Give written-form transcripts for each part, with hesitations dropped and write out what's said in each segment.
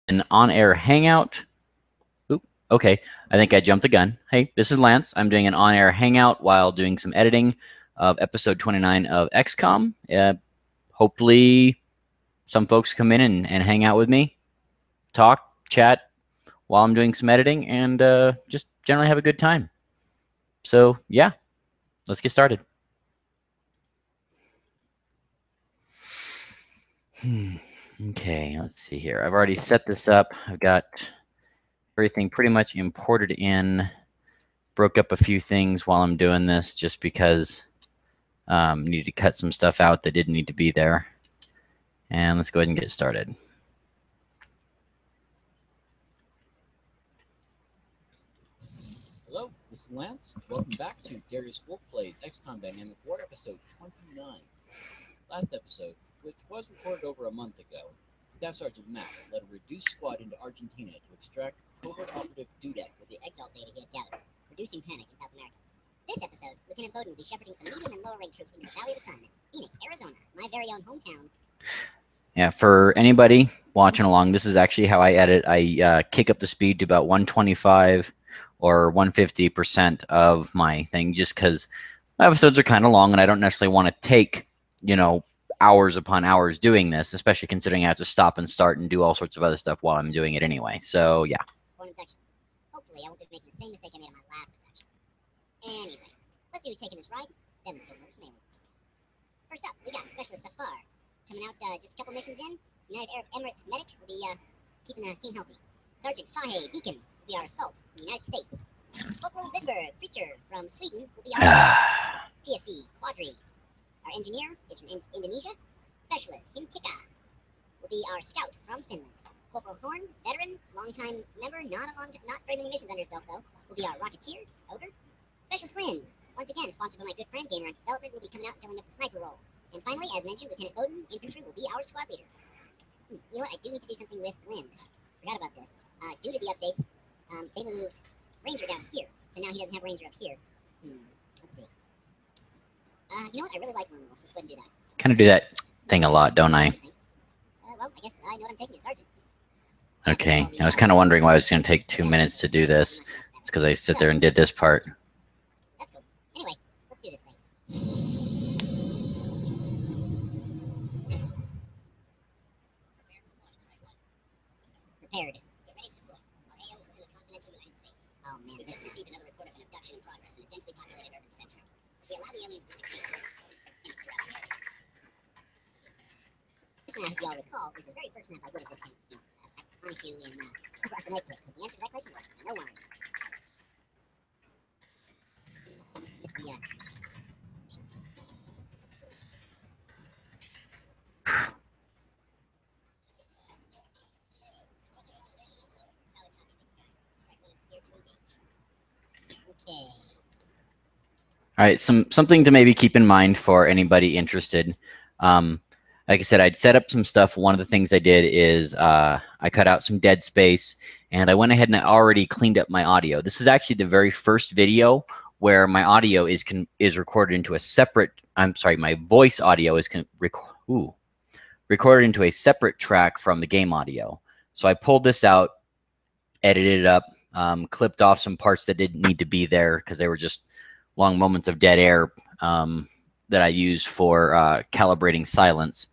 an on-air hangout. Oop, okay, I think I jumped the gun. Hey, this is Lance. I'm doing an on-air hangout while doing some editing of episode 29 of XCOM. Hopefully some folks come in and hang out with me, talk, chat while I'm doing some editing, and just generally have a good time. So yeah, let's get started. Okay, let's see here. I've already set this up. I've got everything pretty much imported in. Broke up a few things while I'm doing this just because needed to cut some stuff out that didn't need to be there. And let's go ahead and get started. Hello, this is Lance. Welcome back to Darius Wolf Plays XCOM Dynamic War episode 29. Last episode, which was recorded over a month ago, Staff Sergeant Matt led a reduced squad into Argentina to extract covert operative Dudek with the exalt data he had gathered, reducing panic in South America. This episode, Lieutenant Bowden will be shepherding some medium and lower rank troops into the Valley of the Sun, Phoenix, Arizona, my very own hometown. Yeah, for anybody watching along, this is actually how I edit. I kick up the speed to about 125 or 150% of my thing, just because my episodes are kind of long and I don't necessarily want to take, hours upon hours doing this, especially considering I have to stop and start and do all sorts of other stuff while I'm doing it anyway. So, yeah. Hopefully, I won't be making the same mistake I made on my last abduction. Anyway, let's see who's taking this ride. Then let's go over some aliens. First up, we got Specialist Safar. Coming out just a couple missions in. United Arab Emirates medic will be keeping the team healthy. Sergeant Fahe Beacon will be our assault in the United States. Corporal Vidberg Preacher from Sweden will be our PSE Quadri. Our engineer is from Indonesia. Specialist Hinkika will be our scout from Finland. Corporal Horn, veteran, long-time member, not very many missions under his belt though, will be our rocketeer, Odor. Specialist Glenn, once again sponsored by my good friend Gamer on Development, will be coming out and filling up the sniper role. And finally, as mentioned, Lieutenant Bowden, infantry, will be our squad leader. You know what? I do need to do something with Glenn. Forgot about this. Due to the updates, they moved Ranger down here, so now he doesn't have Ranger up here. Let's see. You know what? I really like Lone Wolf, so let's go ahead and do that. Kind of do that thing a lot, don't I? Well, I guess I know what I'm taking, Sergeant. Okay, I was kind of wondering why it was going to take 2 minutes to do this. It's because I sit there and did this part. That's cool. Anyway, let's do this thing. Prepared. Get ready to deploy. Our AOs within the continental United States. Oh man, this received another report of an abduction in progress in a densely populated urban center. If we allow the aliens to succeed, this map, if you all recall, is the very first map I did of this campaign. I promise you in over after Night Pit, because the answer to that question was no one. Okay. All right, something to maybe keep in mind for anybody interested. Like I said, I'd set up some stuff. One of the things I did is I cut out some dead space, and I went ahead and I already cleaned up my audio. This is actually the very first video where my audio is recorded into a separate. I'm sorry, my voice audio is recorded into a separate track from the game audio. So I pulled this out, edited it up, clipped off some parts that didn't need to be there because they were just long moments of dead air that I use for calibrating silence.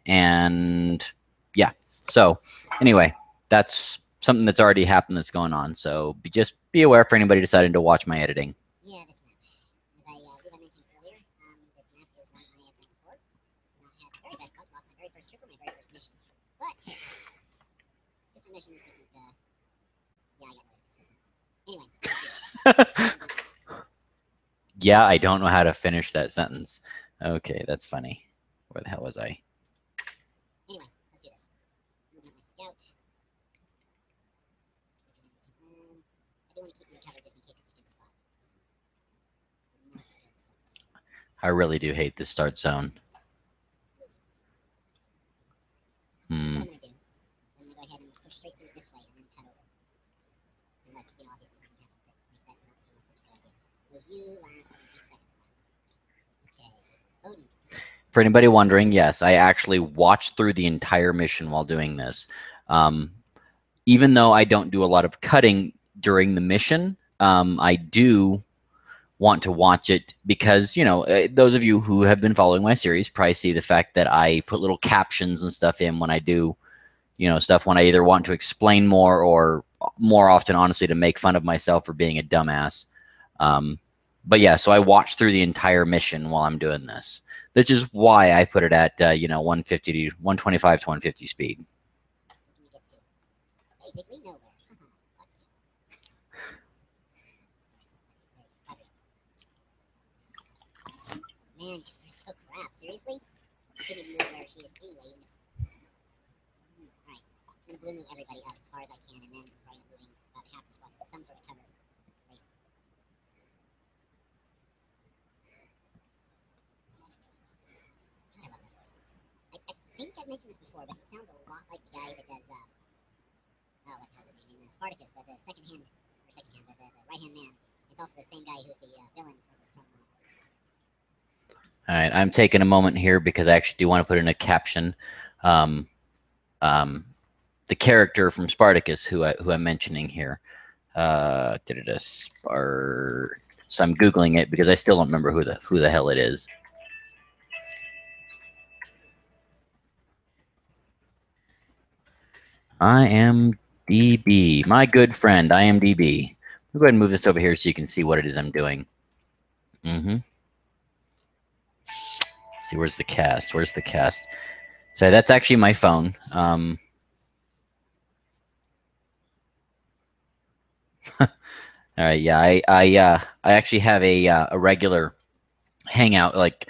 And yeah, so anyway, that's something that's already happened that's going on. So just be aware for anybody deciding to watch my editing. Yeah, this map. As I believe I mentioned earlier, this map is one I have done before. Not had the very best luck, lost my very first trooper, my very first mission. But hey, different missions, different yeah, I got no way to finish that sentence. Anyway. Yeah, I don't know how to finish that sentence. Okay, that's funny. Where the hell was I? Anyway, let's do this. Moving up my scout. I do want to keep me covered just in case it's a good spot. It's not a good spot. I really do hate this start zone. What I'm going to do, I'm going to go ahead and push straight through this way and then cut over. Unless, obviously something happens that makes that not seem like such a good idea. Move you last, move you second last. Okay, Odin. For anybody wondering, yes, I actually watched through the entire mission while doing this. even though I don't do a lot of cutting during the mission, I do want to watch it because, you know, those of you who have been following my series probably see the fact that I put little captions and stuff in when I do, you know, stuff when I either want to explain more or more often, honestly, to make fun of myself for being a dumbass. But yeah, so I watch through the entire mission while I'm doing this, which is why I put it at, you know, 150 to 125 to 150 speed. What can you get to? Basically nowhere. Fuck you. Man, you're so crap. Seriously? I couldn't even move where she is anyway, even if... Alright. I'm gonna blue move everybody up as far as I can, and then I'm probably moving about half the squad to some sort of cover. I love that voice. I think I've mentioned this before, but he sounds a lot like the guy that does, what has his name in Spartacus, the second hand, the right-hand man. It's also the same guy who's the villain from All right, I'm taking a moment here because I actually do want to put in a caption. The character from Spartacus, who I'm mentioning here, So I'm googling it because I still don't remember who the hell it is. IMDb, my good friend, IMDb. I'll go ahead and move this over here so you can see what it is I'm doing. Let's see, where's the cast? Where's the cast? So that's actually my phone. All right, yeah, I actually have a regular hangout, like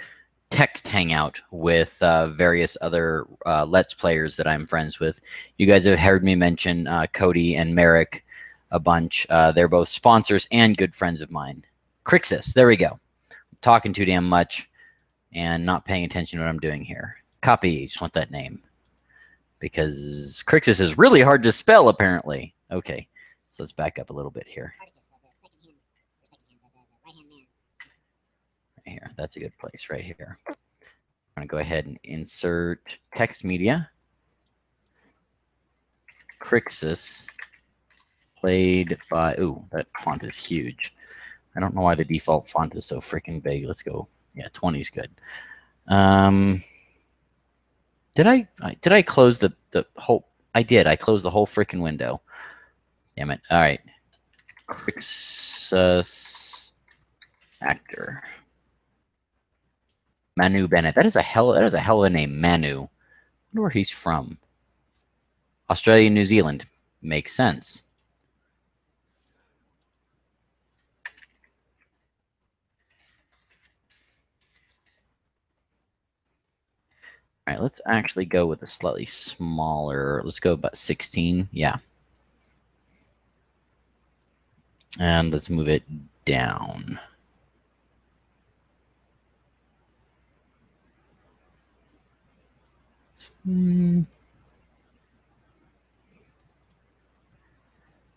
text hangout with various other Let's Players that I'm friends with. You guys have heard me mention Cody and Merrick a bunch. They're both sponsors and good friends of mine. Crixus, there we go. I'm talking too damn much and not paying attention to what I'm doing here. Copy, just want that name. Because Crixus is really hard to spell, apparently. Okay, so let's back up a little bit here. Right here, that's a good place right here. I'm going to go ahead and insert text media. Crixus played by, ooh, that font is huge. I don't know why the default font is so freaking big. Let's go, yeah, 20 is good. Did I close the whole, I did, I closed the whole freaking window. Damn it. All right. Crixus actor. Manu Bennett. That is a hell of a name, Manu. I wonder where he's from. Australia, New Zealand. Makes sense. All right, let's actually go with a slightly smaller. Let's go about 16. Yeah. And let's move it down.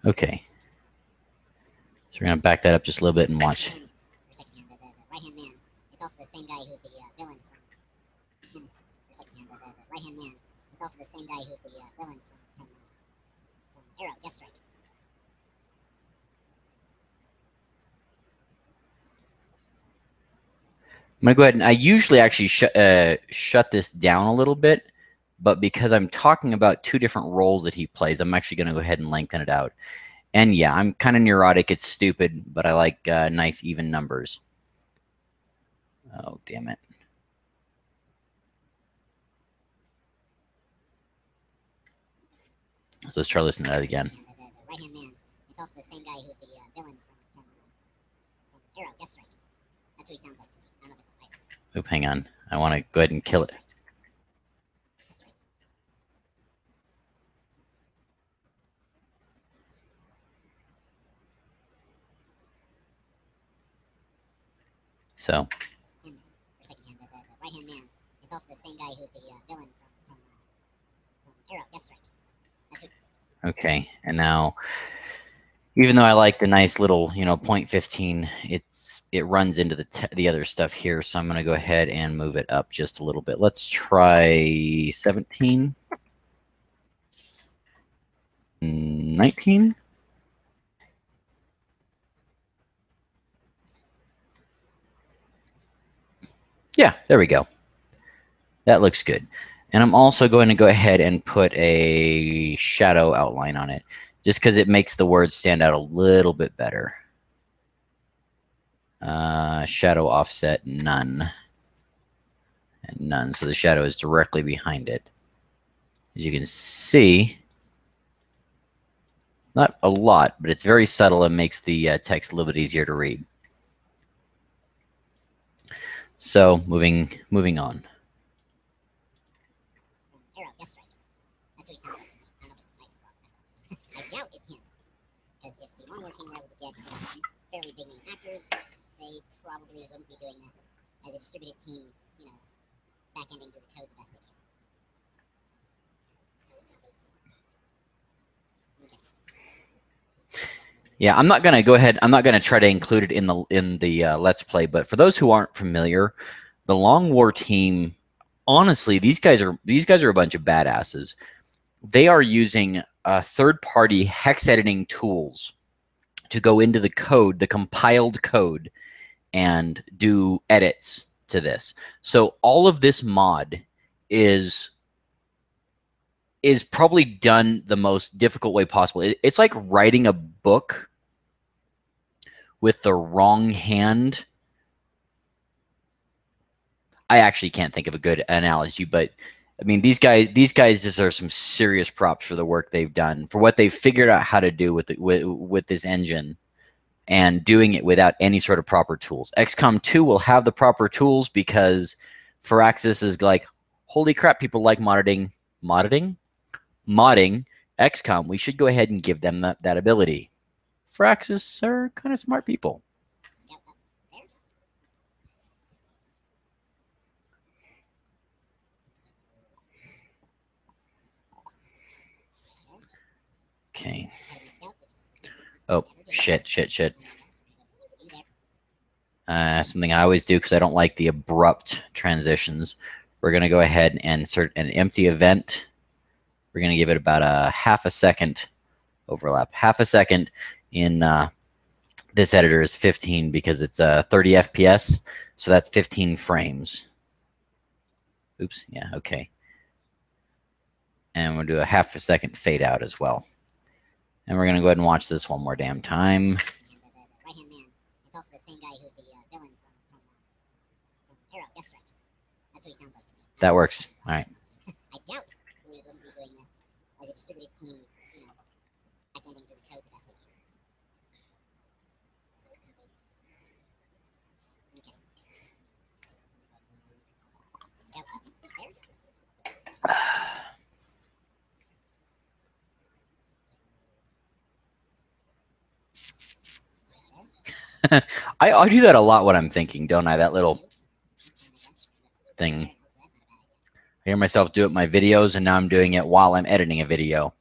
Okay. So we're going to back that up just a little bit and watch. the right-hand man. It's also the same guy who's the villain from the right-hand man. It's also the same guy who's the villain from Arrow, Deathstrike. I'm going to go ahead and I usually actually shut this down a little bit, but because I'm talking about two different roles that he plays, I'm actually going to go ahead and lengthen it out. And yeah, I'm kind of neurotic. It's stupid, but I like nice even numbers. Oh, damn it. So let's try listening to that again. The right-hand man. It's also the same guy who's the villain from Arrow, Deathstrike. That's who he sounds like to me. I don't know if it's a pirate. Oop, hang on. I want to go ahead and kill it. So. The right-hand man. It's also the same guy who's the villain from Arrow, Deathstrike. That's who. Okay, and now, even though I like the nice little, you know, 0.15, it runs into the other stuff here, so I'm going to go ahead and move it up just a little bit. Let's try 17. 19? Yeah, there we go. That looks good. And I'm also going to go ahead and put a shadow outline on it, just because it makes the words stand out a little bit better. Shadow offset none. And none, so the shadow is directly behind it. As you can see, it's not a lot, but it's very subtle and makes the text a little bit easier to read. So moving on. Arrow, Death Strike. That's what he sounds like to me. I don't know if it's Mike. I doubt it's him. Because if the On-Air team were able to get fairly big name actors, they probably wouldn't be doing this as a distributed team, you know, back-ending through the code the best they can. Yeah, I'm not gonna go ahead. I'm not gonna try to include it in the Let's Play. But for those who aren't familiar, the Long War team, honestly, these guys are a bunch of badasses. They are using third-party hex editing tools to go into the code, the compiled code, and do edits to this. So all of this mod is probably done the most difficult way possible. It's like writing a book with the wrong hand. I actually can't think of a good analogy, but I mean, these guys deserve some serious props for the work they've done, for what they've figured out how to do with this engine, and doing it without any sort of proper tools. XCOM 2 will have the proper tools because Firaxis is like, holy crap, people like modding XCOM. We should go ahead and give them that ability. Firaxis are kind of smart people. Okay. Oh, shit. Something I always do because I don't like the abrupt transitions. We're going to go ahead and insert an empty event. We're going to give it about a half a second overlap. Half a second in this editor is 15 because it's 30 FPS. So that's 15 frames. Oops. Yeah. Okay. And we'll do a half a second fade out as well. And we're going to go ahead and watch this one more damn time. The right-hand man, it's also the same guy who's the villain from Arrow, Death Strike. That's what he sounds like to me. That works. All right. I doubt we wouldn't be doing this as a distributed team, you know, back-ending through the code the best they can. So it's kind of okay. Scout up there. I do that a lot when I'm thinking, don't I? That little thing. I hear myself do it in my videos, and now I'm doing it while I'm editing a video.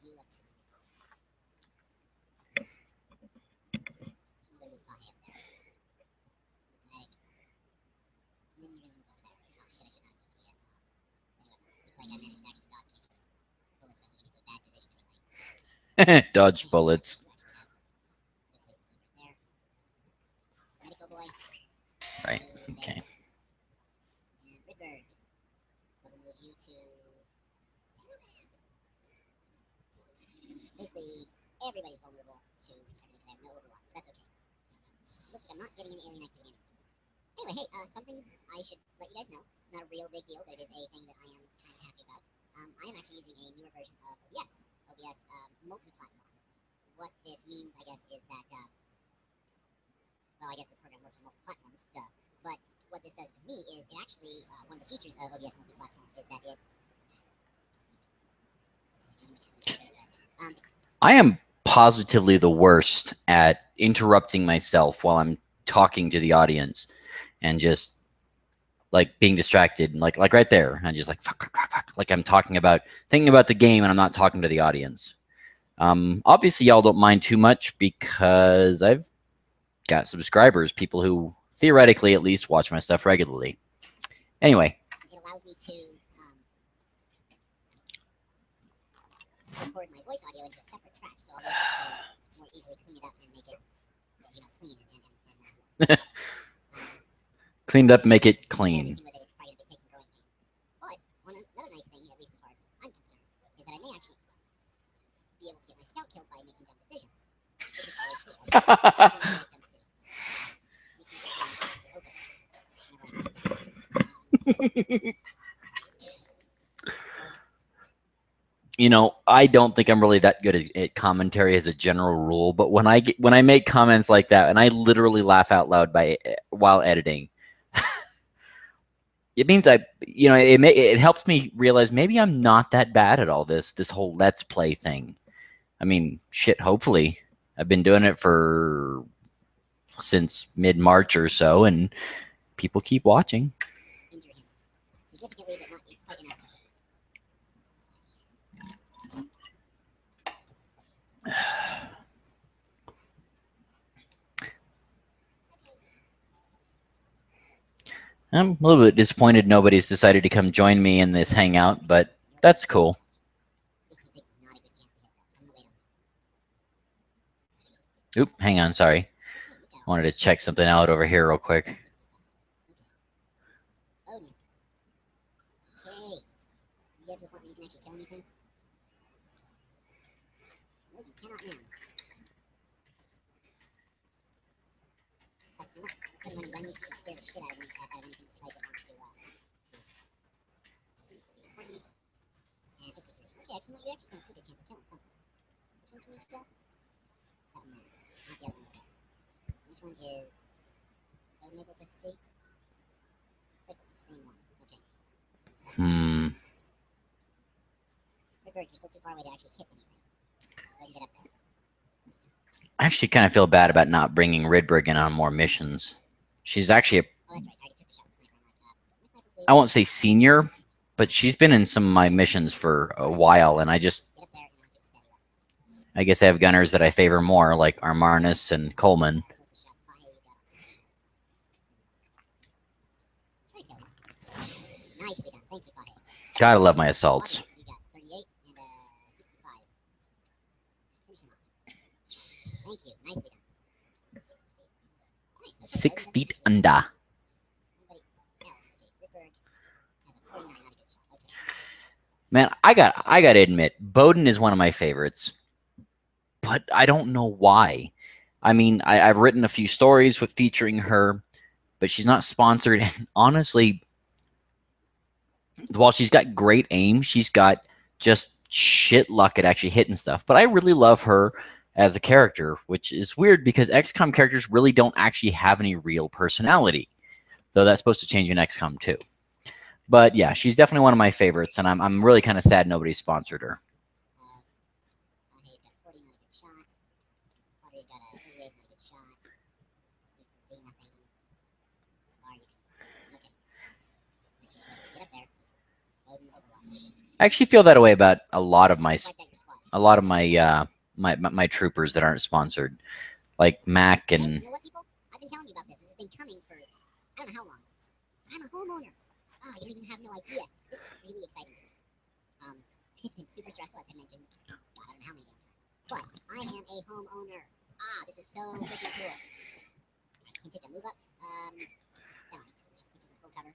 Dodge bullets. Right. Okay. Basically, everybody's vulnerable to everything because I have no overwatch, but that's okay. Looks like I'm not getting any alien activity anyway. Anyway, hey, something I should let you guys know. Not a real big deal, but it is a thing that I am kind of happy about. I am actually using a newer version of OBS multi-platform. What this means, I guess, is that, well, I guess the program works on multiple platforms, duh. But what this does for me is it actually, one of the features of OBS multi-platform is that it, I am positively the worst at interrupting myself while I'm talking to the audience and just like being distracted, like right there, and just like fuck, like I'm thinking about the game and I'm not talking to the audience. Obviously, y'all don't mind too much because I've got subscribers, people who theoretically at least watch my stuff regularly. Anyway. It allows me to record my voice audio into a separate separate track, so I'll be able to more easily clean it up and make it, you know, clean and Cleaned up, make it everything clean. with it, it's probably going to take some growing pains. But another nice thing, at least as far as I'm concerned, is that I may actually be able to get my scout killed by making dumb decisions, which is always cool. I don't make dumb decisions. You know, I don't think I'm really that good at commentary as a general rule, but when I make comments like that, and I literally laugh out loud while editing, it means it helps me realize maybe I'm not that bad at all this whole let's play thing. I mean, shit, hopefully. I've been doing it since mid-March or so, and people keep watching. Injure him significantly, but not quite enough to kill. I'm a little bit disappointed nobody's decided to come join me in this hangout, but that's cool. 66 is not a good chance to hit that, so I'm going to wait on that. Oop, hang on, sorry. I wanted to check something out over here real quick. Okay. Odin. Okay. You get to the point where you can actually kill anything? No, you cannot now. You know what? Let's go when you run these, you can scare the shit out of anything that sight that wants to, 40 and 53. Okay, actually, no, you actually stand a pretty good chance of killing something. Which one can you kill? That one there. Not the other one over there. Which one is Odin able to see? It's like the same one. Okay. Redbird, you're still too far away to actually hit anything. Go ahead and get up there. I actually kind of feel bad about not bringing Rydberg in on more missions. She's actually Oh, that's right. I already took the shot with sniper. I'm like, sniper, please. I won't say senior, but she's been in some of my missions for a while, and I Get up there and I'll do a steady run. I guess I have gunners that I favor more, like Armarnus and Coleman. All sorts of shots. Fire, you got all sorts of shots. Try to kill him. Nicely done. Thanks for Fahey. Gotta love my assaults. You got 38 and 65. Finish him off. Thank you. Nicely done. 6 feet. Nice. Okay, 6 Odin, feet that's a good shot. under. Anybody else? Okay, Rydberg has a 49. Not a good shot. Okay. Man, I gotta admit, Bowden is one of my favorites, but I don't know why. I mean, I've written a few stories with featuring her, but she's not sponsored. And honestly, while she's got great aim, she's got just shit luck at actually hitting stuff. But I really love her as a character, which is weird because XCOM characters really don't actually have any real personality, though that's supposed to change in XCOM 2. But yeah, she's definitely one of my favorites, and I'm really kind of sad nobody sponsored her. Fahey's got a 40. Not a good shot. Potter's got a 38. Not a good shot. You can see nothing. So far, you can. Okay. In that case, let's just get up there. Odin Overwatch. I actually feel that way about a lot of my Just like that, your squad. my troopers that aren't sponsored, like Mac Hey, and you know what, people? I've been telling you about this. This has been coming for I don't know how long. But I'm a homeowner. Oh, you don't even have no idea. This is really exciting to me. It's been super stressful, as I mentioned. God, I don't know how many damn times. But I am a homeowner. Ah, this is so freaking cool. Can you take a move up? Down. Just full cover.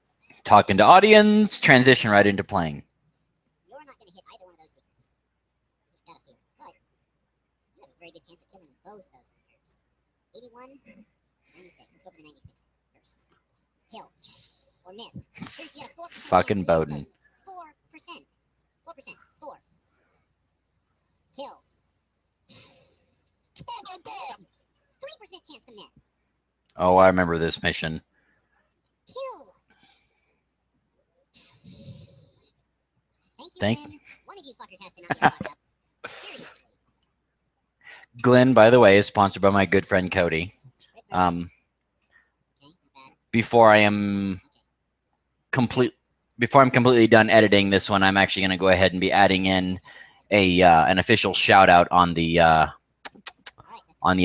talking to audience, transition right into playing. You're not going to hit either one of those secrets. Just got a feeling. But you have a very good chance of killing both of those fuckers. 81, 96. Let's go for the 96 first. Kill. Or miss. Here's, you got a 4% Fucking chance to miss, Bowden. 4%. 4%. 4. Kill. Bam, bam, bam. 3% chance to miss. Oh, I remember this mission. Kill. Thank you, Thank- Glenn. One of you fuckers has to not get fucked up. Seriously. Glenn, by the way, is sponsored by my good friend Cody. Rydberg. Okay, not bad. Before I'm completely done editing this one, I'm actually going to go ahead and be adding in an official shout out on the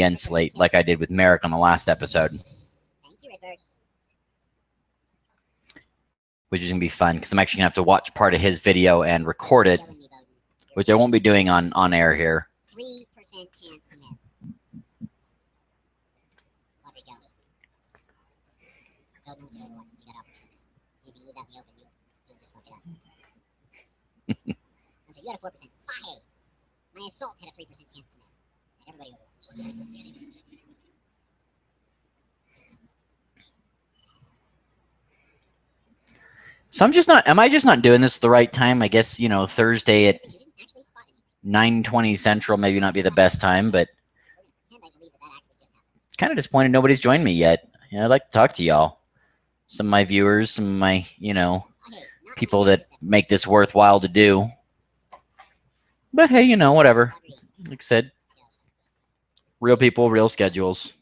end slate, like I did with Merrick on the last episode, Thank you, Rydberg. which is going to be fun because I'm actually going to have to watch part of his video and record it, Killing me, Bowden. which I won't be doing on air here. 3% chance to miss. Quadri, go. Don't know what you Overwatch since you got opportunist. Anything moves out in the open, you'll just fuck it up. So you got a 4%. Hey! My assault had a 3% chance to miss. And everybody Overwatch. So am I just not doing this at the right time? I guess, you know, Thursday at 9:20 Central maybe not be the best time, but kind of disappointed nobody's joined me yet. You know, I'd like to talk to y'all. Some of my viewers, some of my, you know, people that make this worthwhile to do. But hey, you know, whatever. Like I said, real people, real schedules.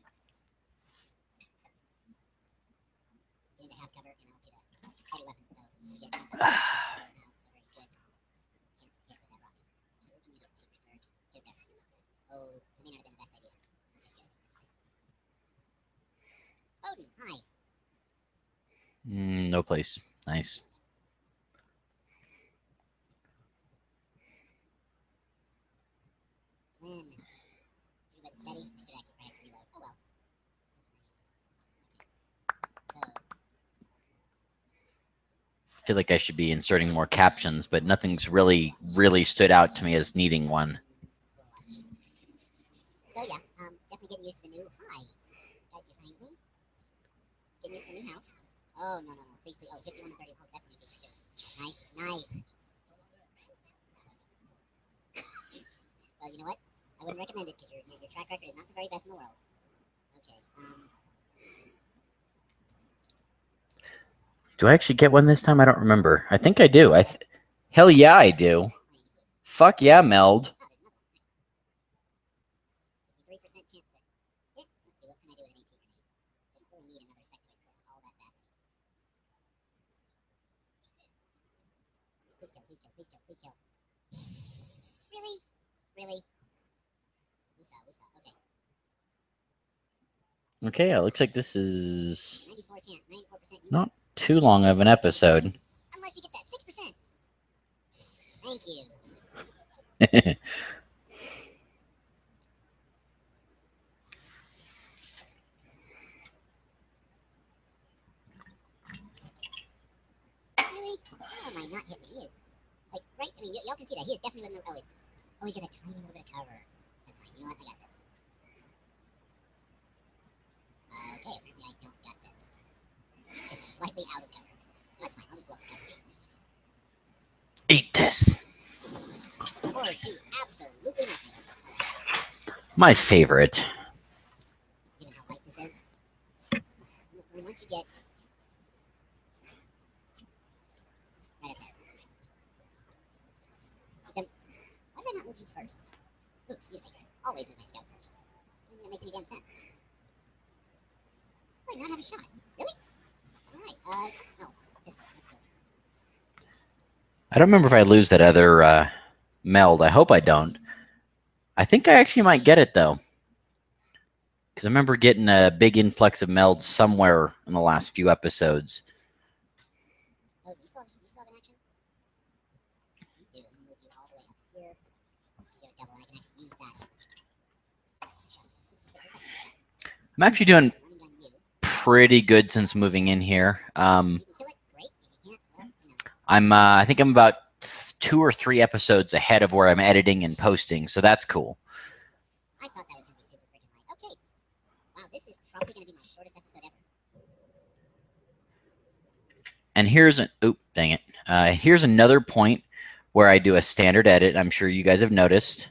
No place. Nice. I feel like I should be inserting more captions, but nothing's really stood out to me as needing one. So yeah, definitely getting used to the new guys behind me. Getting used to the new house. Oh no. Please. Oh, 51 and 30. Oh, that's a new feature too. Nice. Well, you know what? I wouldn't recommend it because your track record is not the very best in the world. Okay. Do I actually get one this time? I don't remember. I think I do. Hell yeah, I do. Fuck yeah, Meld. 53% chance to hit. Let's see, what can I do with an AP grenade? So I don't really need another sectoid course all that badly. Please kill. Really? Wusa, okay. Okay, it looks like this is 94%. not too long of an episode. Unless you get that 6%. Thank you. Really? How am I not hitting? He is. Like, right? I mean, y'all can see that. He is definitely within the... Oh, he's got a tiny little bit of cover. That's fine. You know what? I got this. Okay, apparently I don't got this. It's just slightly out of cover. That's fine. I'll just blow up his cover. Eat this. Or do absolutely nothing. My favorite. Given how light this is. And once you get right up there. Why did I not move you first? Ooh, excuse me. Always move my scout first. I don't think that makes any damn sense. I might not have a shot. Really? Alright, no. Let's go. I don't remember if I lose that other meld. I hope I don't. I think I actually might get it, though. Because I remember getting a big influx of melds somewhere in the last few episodes. Oh, you still have an action? You do. I'm going to move you all the way up here. You have double, and I can actually use that. I'm actually doing pretty good since moving in here. I think I'm about 2 or 3 episodes ahead of where I'm editing and posting, so that's cool. I thought that was going to be super freaking light. Okay. Wow, this is probably going to be my shortest episode ever. And here's here's another point where I do a standard edit. I'm sure you guys have noticed.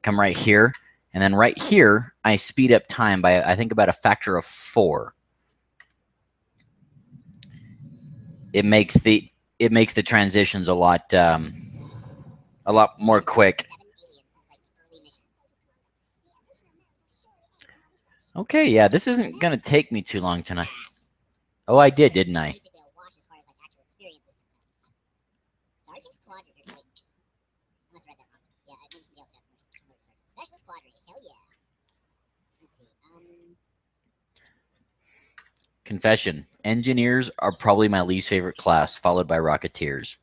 Come right here, and then right here, I speed up time by, I think, about a factor of 4. It makes the transitions a lot more quick. Okay, yeah, this isn't gonna take me too long tonight. Oh, I did, didn't I? Sergeant's Quadrant. I must have read that wrong. Yeah, maybe somebody else got promoted to Sergeant. Specialist Quadrant. Hell yeah. Let's see. Confession. Engineers are probably my least favorite class, followed by Rocketeers.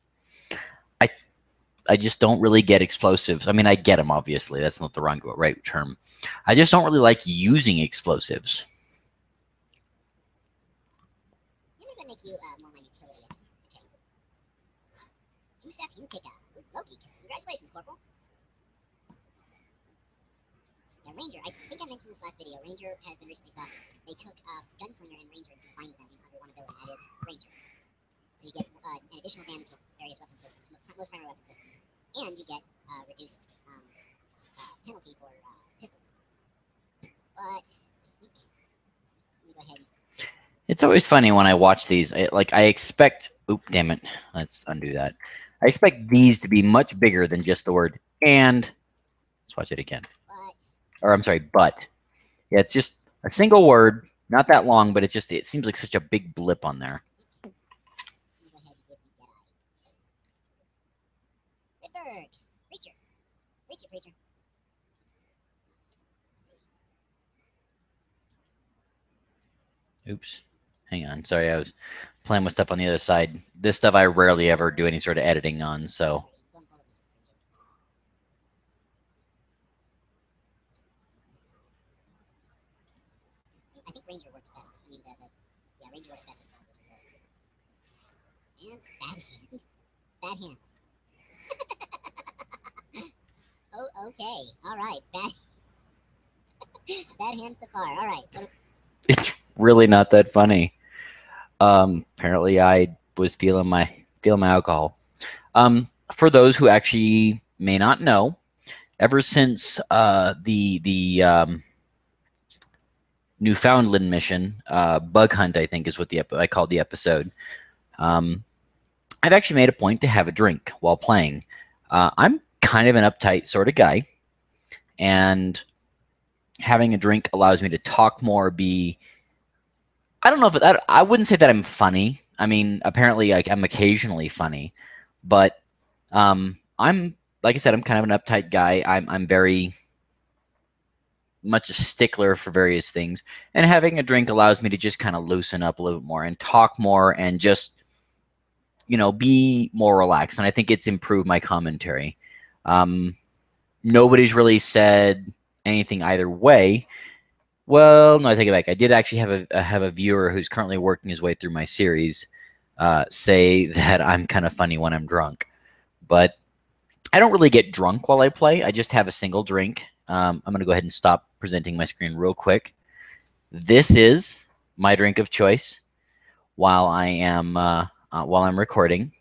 just don't really get explosives. I mean, I get them, obviously. That's not the right term. I just don't really like using explosives. I'm gonna make you more my utility. Okay. Jusef Hintika. Loki. Congratulations, Corporal. Yeah, Ranger. I think I mentioned this last video. Ranger has been recently buffed. They took Gunslinger and Ranger and combined them in under one ability. That is Ranger. So you get an additional damage with various weapon systems, most primary weapon systems, and you get reduced penalty for pistols. But I think let me go ahead. It's always funny when I watch these. I expect. Oop, damn it. Let's undo that. I expect these to be much bigger than just the word and. Let's watch it again. Or I'm sorry, but. Yeah, it's just a single word, not that long, but it seems like such a big blip on there. Redberg, Preacher. Oops. Hang on. Sorry, I was playing with stuff on the other side. This stuff I rarely ever do any sort of editing on, so. I think Ranger works best. I mean, yeah, Ranger works best with both his rolls. And bad hand. Oh, okay. All right. Bad hand Safar. All right. It's really not that funny. Apparently, I was feeling my alcohol. For those who actually may not know, ever since the Newfoundland mission, Bug Hunt, I think is what I called the episode. I've actually made a point to have a drink while playing. I'm kind of an uptight sort of guy, and having a drink allows me to talk more, I don't know if I wouldn't say that I'm funny. I mean, apparently I'm occasionally funny, but I'm, like I said, I'm kind of an uptight guy. I'm very much a stickler for various things, and having a drink allows me to just kind of loosen up a little bit more and talk more and just, be more relaxed. And I think it's improved my commentary. Nobody's really said anything either way. Well, no, I take it back. I did actually have a viewer who's currently working his way through my series say that I'm kind of funny when I'm drunk. But I don't really get drunk while I play. I just have a single drink. I'm going to go ahead and stop presenting my screen real quick. This is my drink of choice while I'm recording.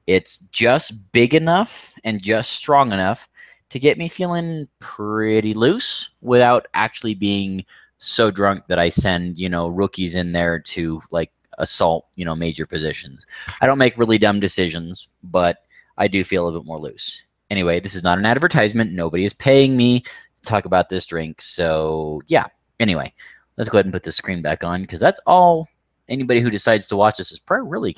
It's just big enough and just strong enough to get me feeling pretty loose without actually being so drunk that I send, rookies in there to assault, major positions. I don't make really dumb decisions, but I do feel a bit more loose. Anyway, this is not an advertisement. Nobody is paying me to talk about this drink. So yeah, anyway, let's go ahead and put the screen back on because that's all anybody who decides to watch this is probably really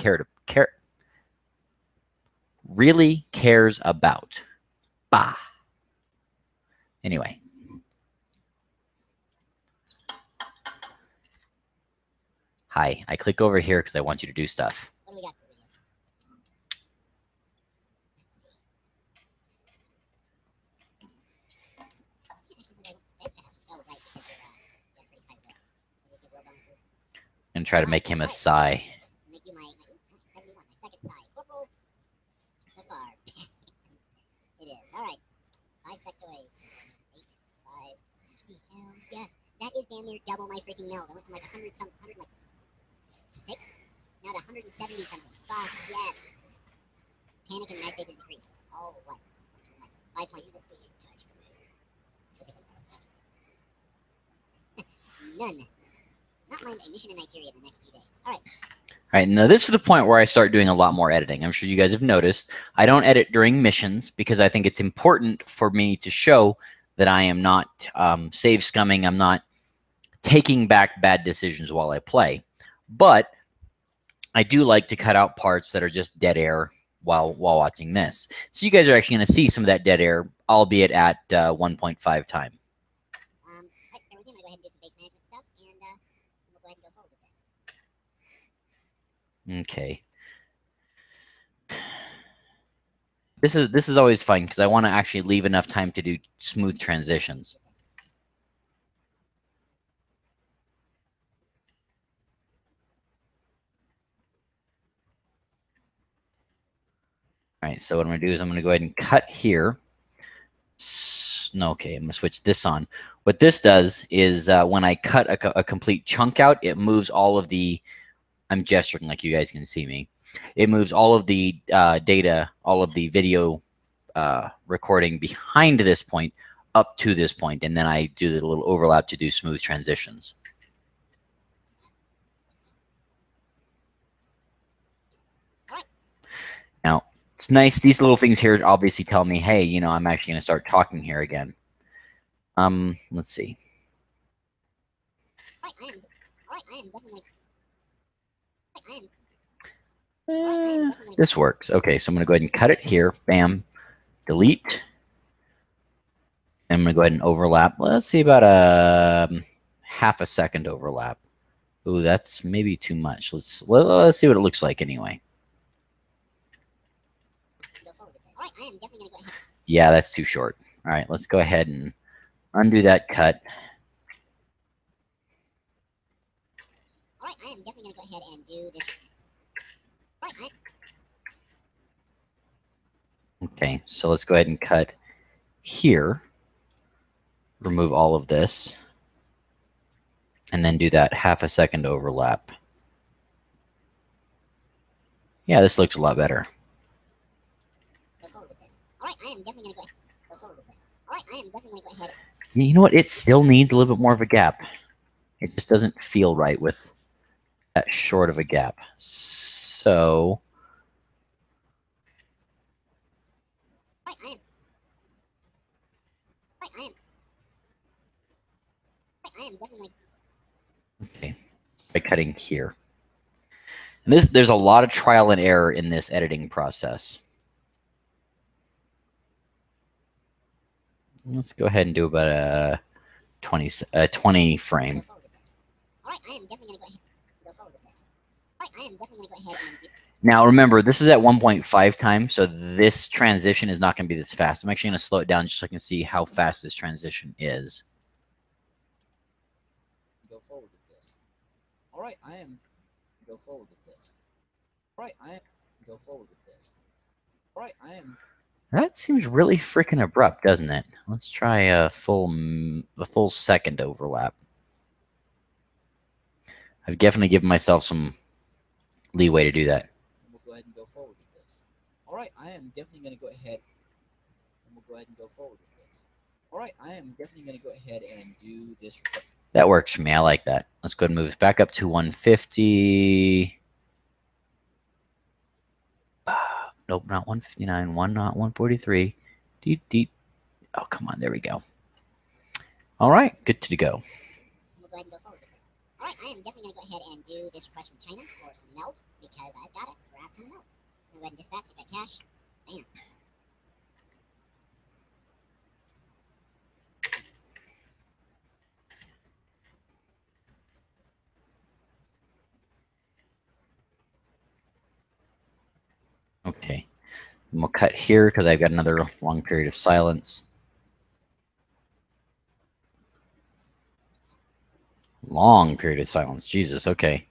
cares about. Bah. Anyway. Hi, I click over here because I want you to do stuff. What do we got for video? Oh, right, because you're pretty high will. You get will bonuses. And try to make him a sigh. Make you my 71, my second sigh. Corporal Safar. It is. All right. 5 sectoids. 8, 5, 70. Hell yes. That is damn near double my freaking meld. I went from 106 now to 170 something. Fuck yes. Panic in the United States is increased. All what? 5 points. Touch commander. Let's go take a look. None. Not mind a mission in Nigeria in the next few days. All right. All right, now this is the point where I start doing a lot more editing. I'm sure you guys have noticed. I don't edit during missions because I think it's important for me to show that I am not save scumming. I'm not taking back bad decisions while I play. But I do like to cut out parts that are just dead air while watching this. So you guys are actually going to see some of that dead air, albeit at 1.5 time. Right, I'm going to go ahead and do some base management stuff, and we'll go ahead and go forward with this. Okay. This is always fun because I want to actually leave enough time to do smooth transitions. All right, so what I'm going to do is I'm going to go ahead and cut here. No, okay, I'm going to switch this on. What this does is when I cut a complete chunk out, it moves all of the, I'm gesturing like you guys can see me. It moves all of the data, all of the video recording behind this point up to this point, and then I do the little overlap to do smooth transitions. Now, it's nice. These little things here obviously tell me, hey, you know, I'm actually going to start talking here again. Let's see. This works. Okay, so I'm going to go ahead and cut it here. Bam. Delete. And I'm going to go ahead and overlap. Let's see about a half a second overlap. Ooh, that's maybe too much. Let's see what it looks like anyway. Yeah, that's too short. All right, let's go ahead and undo that cut. All right, I am definitely going to go ahead and do this. All right, Okay, so let's go ahead and cut here. Remove all of this. And then do that half a second overlap. Yeah, this looks a lot better. Go forward with this. All right, I am definitely going to go forward with this. All right, I am definitely going to go ahead. You know what? It still needs a little bit more of a gap. It just doesn't feel right with that short of a gap. So All right, I am definitely. okay, by cutting here. And there's a lot of trial and error in this editing process. Let's go ahead and do about a 20 frame. All right, I am definitely going to go forward with this. All right, I am definitely going to go ahead and. Now remember, this is at 1.5 times, so this transition is not going to be this fast. I'm actually going to slow it down just so I can see how fast this transition is. Go forward with this. All right, I am. Go forward with this. All right, I am. Go forward with this. All right, I am. That seems really freaking abrupt, doesn't it? Let's try a full second overlap. I've definitely given myself some leeway to do that. We'll go ahead and go forward with this. All right, I am definitely going to go ahead. And we'll go ahead and go forward with this. All right, I am definitely going to go ahead and do this. That works for me. I like that. Let's go ahead and move it back up to 150. Nope, not 159. Not 143. Deep, deep. Oh, come on. There we go. All right. Good to go. We'll go ahead and go forward with this. All right, I am definitely going to go ahead and do this request from China for some melt because I've got it for a ton of melt. I'm going to go ahead and dispatch, get that cash. Bam. Okay. And we'll cut here because I've got another long period of silence. Long period of silence. Jesus. Okay.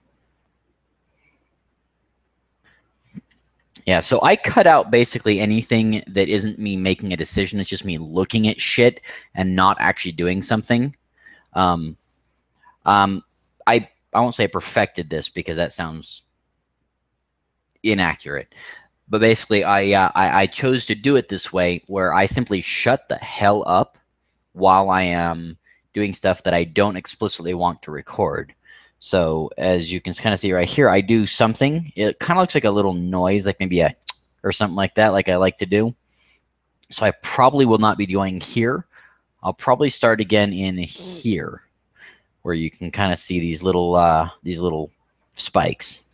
Yeah, so I cut out basically anything that isn't me making a decision. It's just me looking at shit and not actually doing something. I won't say I perfected this because that sounds inaccurate. But basically, I chose to do it this way where I simply shut the hell up while I am doing stuff that I don't explicitly want to record. So as you can kind of see right here, I do something. It kind of looks like a little noise, like maybe a or something like that, like I like to do. So I probably will not be doing here. I'll probably start again in here, where you can kind of see these little spikes.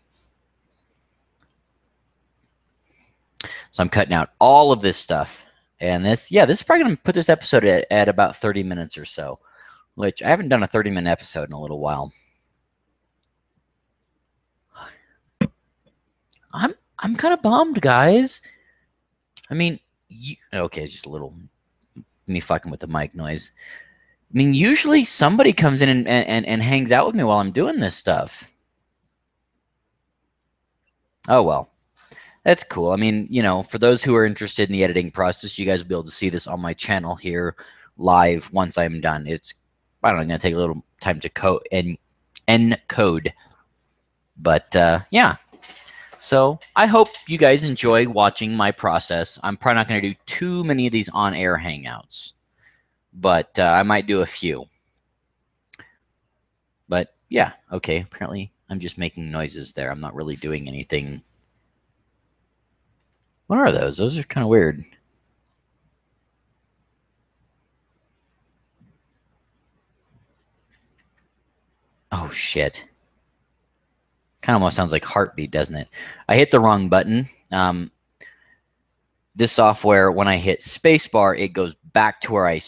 So I'm cutting out all of this stuff. And this is probably going to put this episode at about 30 minutes or so, which I haven't done a 30-minute episode in a little while. I'm kind of bummed, guys. I mean, Okay, it's just a little me fucking with the mic noise. I mean, usually somebody comes in and hangs out with me while I'm doing this stuff. Oh, well. That's cool. I mean, you know, for those who are interested in the editing process, you guys will be able to see this on my channel here live once I'm done. It's, I don't know, going to take a little time to code and encode. But yeah. So I hope you guys enjoy watching my process. I'm probably not going to do too many of these on-air hangouts, but I might do a few. But yeah, okay. Apparently, I'm just making noises there. I'm not really doing anything. What are those? Those are kind of weird. Oh, shit. Kind of almost sounds like heartbeat, doesn't it? I hit the wrong button. This software, when I hit spacebar, it goes back to where I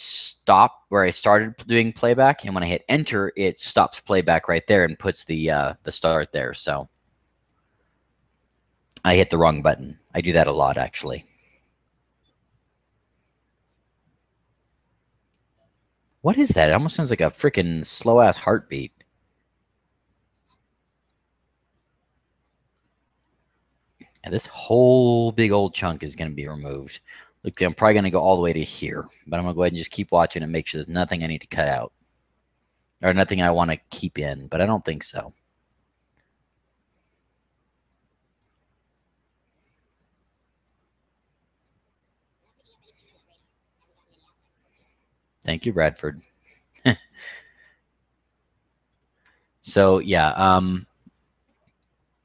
started doing playback, and when I hit enter, it stops playback right there and puts the start there. So I hit the wrong button. I do that a lot, actually. What is that? It almost sounds like a freaking slow-ass heartbeat. And this whole big old chunk is going to be removed. Look, I'm probably going to go all the way to here, but I'm going to go ahead and just keep watching and make sure there's nothing I need to cut out or nothing I want to keep in, but I don't think so. Thank you, Bradford. So yeah, I'm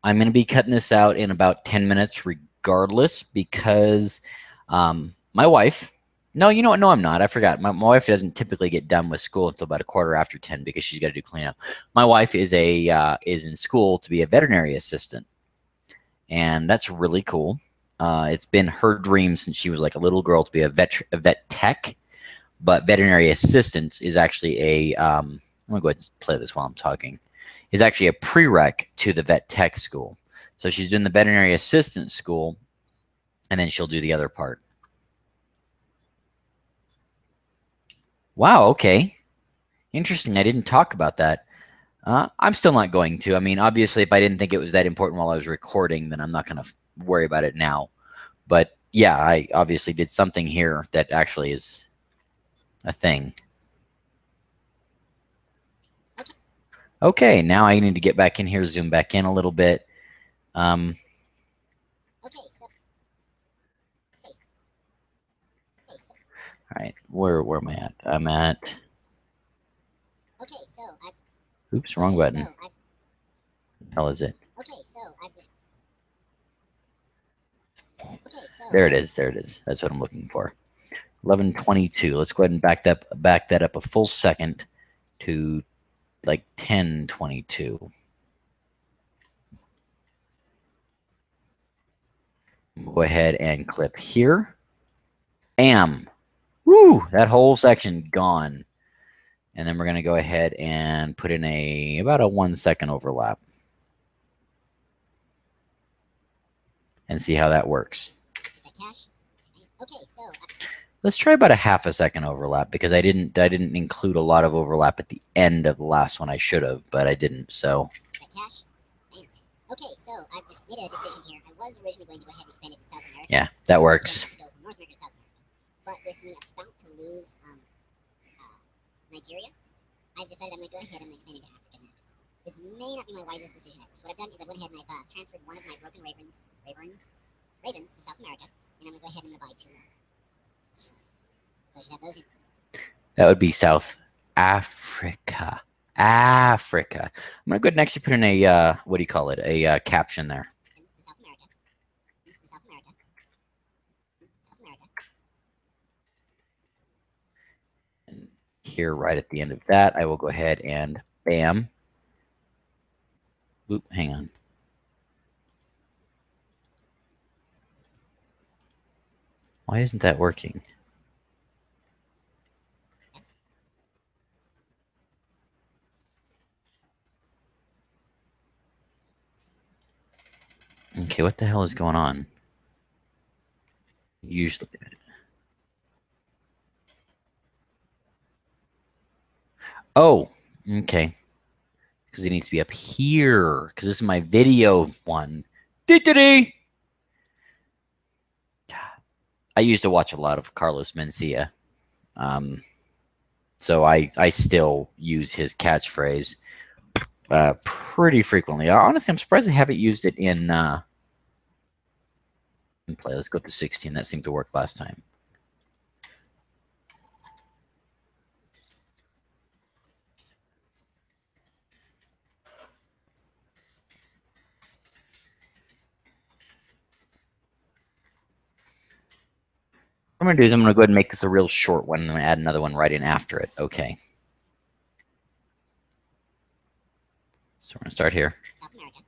going to be cutting this out in about 10 minutes regardless because my wife, no, you know what? No, I'm not. I forgot. My wife doesn't typically get done with school until about 10:15 because she's got to do cleanup. My wife is in school to be a veterinary assistant, and that's really cool. It's been her dream since she was like a little girl to be a vet tech, but veterinary assistant is actually a I'm gonna go ahead and play this while I'm talking. Is actually a prereq to the vet tech school. So she's doing the veterinary assistant school, and then she'll do the other part. Wow, okay. Interesting. I didn't talk about that. I'm still not going to. I mean, obviously, if I didn't think it was that important while I was recording, then I'm not going to worry about it now. But yeah, I obviously did something here that actually is a thing. Okay, now I need to get back in here, zoom back in a little bit. Okay, so. All right, where am I at? I'm at. Okay, so oops, wrong button. So hell is it? Okay, so there it is. There it is. That's what I'm looking for. 11:22. Let's go ahead and back that up a full second to like 10:22. Go ahead and clip here. Bam. Woo! That whole section gone. And then we're going to go ahead and put in about a 1 second overlap. And see how that works. Let's try about a half a second overlap because I didn't include a lot of overlap at the end of the last one. I should have, but I didn't. So. Okay, so I've just made a decision here. I was originally going to go ahead and expand it to South America. Yeah, that works. Go from North America to South America. But with me about to lose Nigeria, I've decided I'm going to go ahead and expand into Africa next. This may not be my wisest decision ever. So what I've done is I went ahead and I've transferred one of my broken ravens to South America, and I'm going to go ahead and I'm going to buy 2 more. So I should have those in. That would be South Africa. Africa. I'm going to go ahead and actually put in a, what do you call it? A caption there. South America. South America. South America. And here, right at the end of that, I will go ahead and bam. Oop, hang on. Why isn't that working? Okay, what the hell is going on? Usually, Oh, okay. Because it needs to be up here. Because this is my video one. Dee-dee-dee! I used to watch a lot of Carlos Mencia. So I still use his catchphrase pretty frequently. Honestly, I'm surprised I haven't used it in play. Let's go to 16. That seemed to work last time. What I'm going to do is I'm going to go ahead and make this a real short one and add another one right in after it. Okay. So we're going to start here. South America.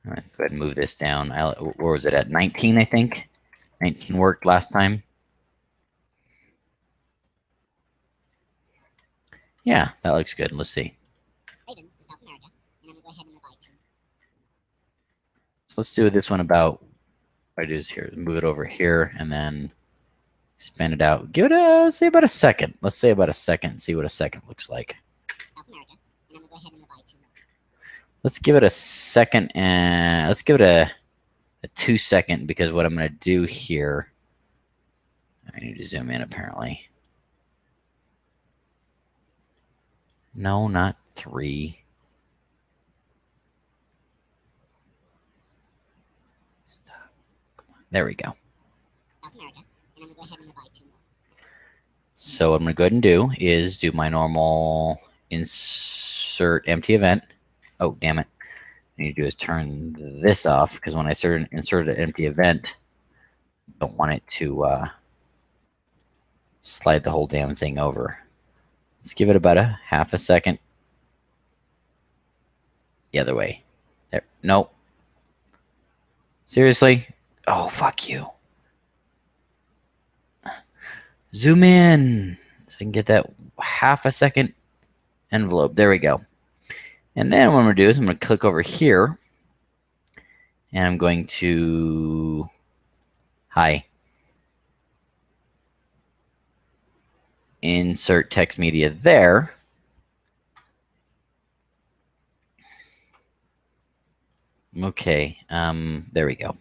All right, go ahead and move this down. Where was it at? 19, I think. 19 worked last time. Yeah, that looks good. Let's see. Ravens to South America, and I'm going to go ahead and invite 2. So let's do this one about what I do is here. Move it over here and then span it out. Give it a, say about a second. Let's say about a second and see what a second looks like. South America, and I'm going to go ahead and invite 2 more. Let's give it a second and let's give it a 2 second because what I'm going to do here, I need to zoom in apparently. No, not 3. Stop. Come on. There we go. South America, and I'm going to go ahead and invite 2 more. So what I'm going to go ahead and do is do my normal insert empty event. Oh, damn it. What I need to do is turn this off because when I insert an empty event, I don't want it to slide the whole damn thing over. Let's give it about a half a second. The other way. There. Nope. Seriously? Oh, fuck you. Zoom in so I can get that half a second envelope. There we go. And then what I'm going to do is I'm going to click over here and I'm going to insert text media there. Okay, there we go.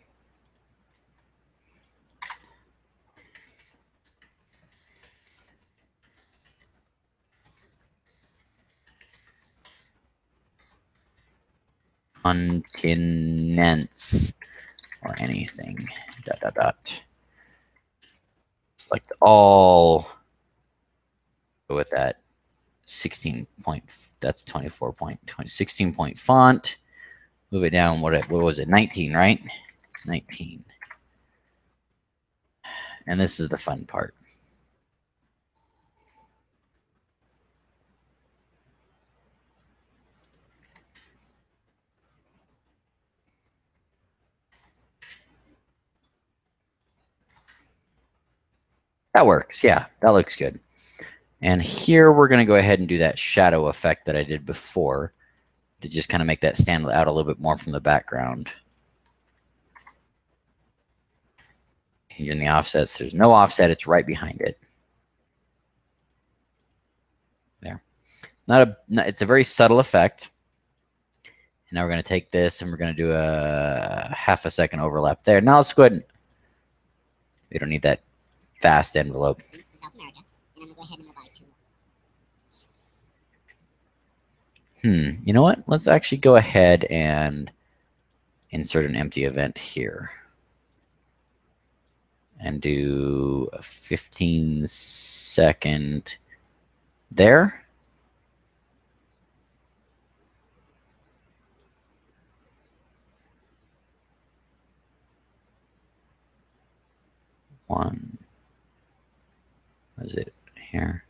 Continents or anything. ... Select all. Go with that 16 point. That's 24 point. 16 point font. Move it down. What was it? 19, right? 19. And this is the fun part. That works. Yeah, that looks good. And here we're going to go ahead and do that shadow effect that I did before to just kind of make that stand out a little bit more from the background. Using the offsets, there's no offset. It's right behind it. There. It's a very subtle effect. And now we're going to take this and we're going to do a half a second overlap there. Now let's go ahead and we don't need that fast envelope. You know what? Let's actually go ahead and insert an empty event here. And do a 15-second there. One. Was it here?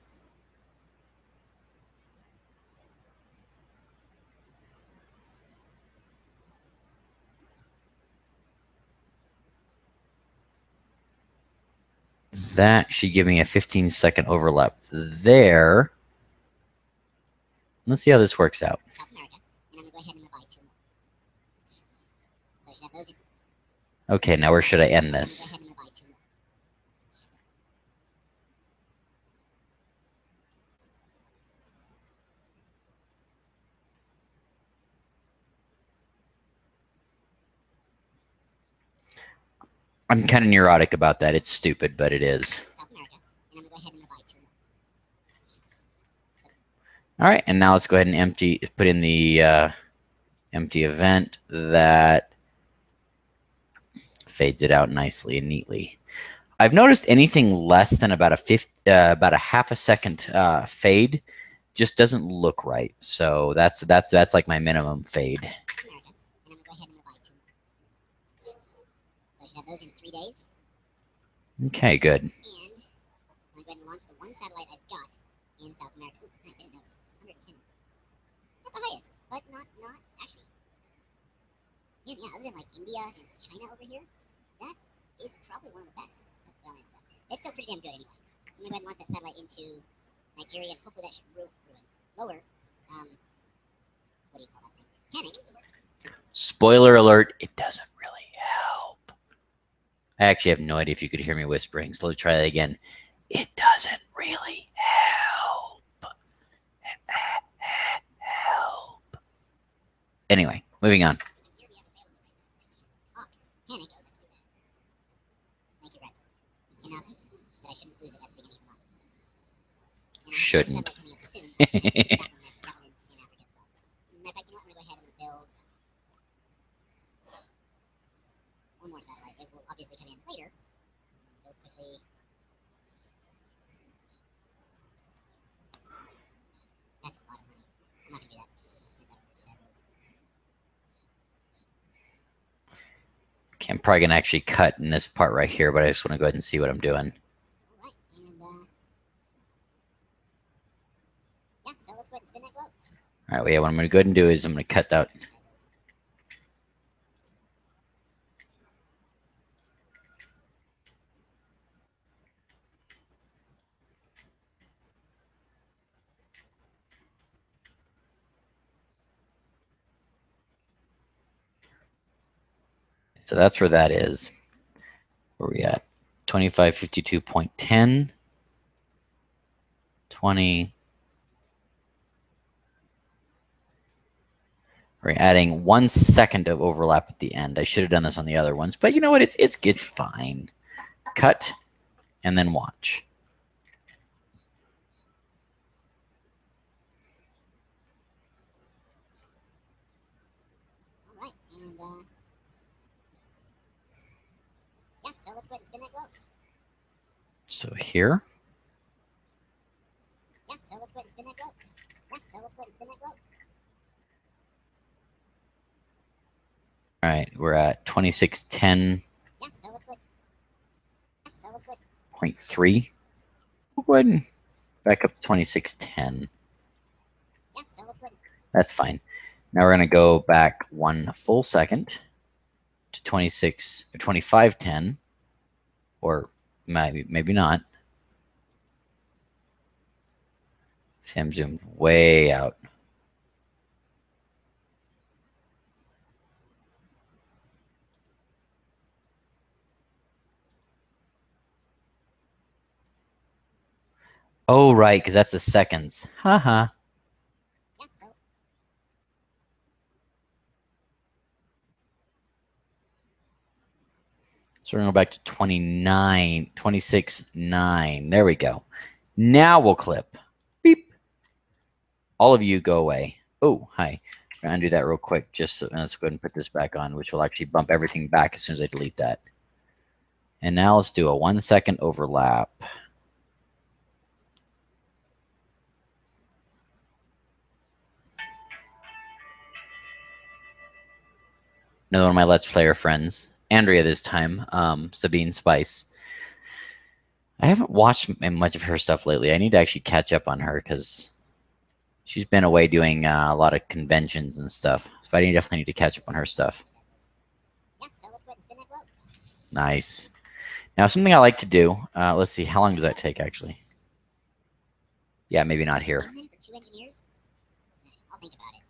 That should give me a 15-second overlap there. Let's see how this works out. Okay, now where should I end this? I'm kind of neurotic about that. It's stupid, but it is. South America, and I'm gonna go ahead and I'm gonna buy 2 more. All right, and now let's go ahead and put in the empty event that fades it out nicely and neatly. I've noticed anything less than about a half a second fade just doesn't look right. So that's like my minimum fade. America, and I'm gonna go ahead and I'm gonna buy 2 more. So I should have those in 3 days. Okay, good. And I'm gonna go ahead and launch the one satellite I've got in South America. Ooh, nice, I didn't notice. 110 is not the highest, but not actually. Yeah, other than like India and China over here, that is probably one of the best. Well, it's still pretty damn good anyway. So I'm gonna go ahead and launch that satellite into Nigeria, and hopefully that should lower. What do you call that thing? Panic. Spoiler alert, it doesn't really help. I actually have no idea if you could hear me whispering, so let's try that again. It doesn't really help. Help. Anyway, moving on. Panic. Oh, that's too bad. Thank you, Red. Enough that I shouldn't lose it at the beginning of the month. And I have another satellite coming up soon. that one in Africa as well. In fact, you know what? I'm gonna go ahead and build one more satellite. It will obviously come in later. Build quickly. That's a lot of money. I'm not gonna do that. Just make that over just as is. Okay, I'm probably gonna actually cut in this part right here, but I just want to go ahead and see what I'm doing. All right, and yeah. So let's go ahead and spin that globe. All right, well, yeah, what I'm gonna go ahead and do is I'm gonna cut out. So that's where that is. Where are we at? 2552.10. 20. We're adding 1 second of overlap at the end. I should have done this on the other ones, but you know what? It's fine. Cut and then watch. All right, and yeah. So let's go ahead and spin that globe. So here. Yeah. So let's go ahead and spin that globe. Yeah. So let's go ahead and spin that globe. All right, we're at 2610.3. Yeah. So let's go ahead. Yeah. So let's go ahead. We'll go ahead and back up to 2610. Yeah. So let's go ahead. That's fine. Now we're going to go back 1 full second to 2510, or maybe not. See, I'm zoomed way out. Oh, right, because that's the seconds. Haha. Yeah. So. So we're going to go back to 26.9. There we go. Now we'll clip. Beep. All of you go away. Oh, hi. I'm going to undo that real quick. Just so, let's go ahead and put this back on, which will actually bump everything back as soon as I delete that. And now let's do a 1 second overlap. Another one of my Let's Player friends. Andrea this time. Sabine Spice. I haven't watched much of her stuff lately. I need to actually catch up on her because she's been away doing a lot of conventions and stuff. So I definitely need to catch up on her stuff. Yeah. So let's go ahead and spin that globe. Nice. Now, something I like to do. Let's see. How long does that take, actually? Yeah, maybe not here. For 2 engineers? I'll think about it.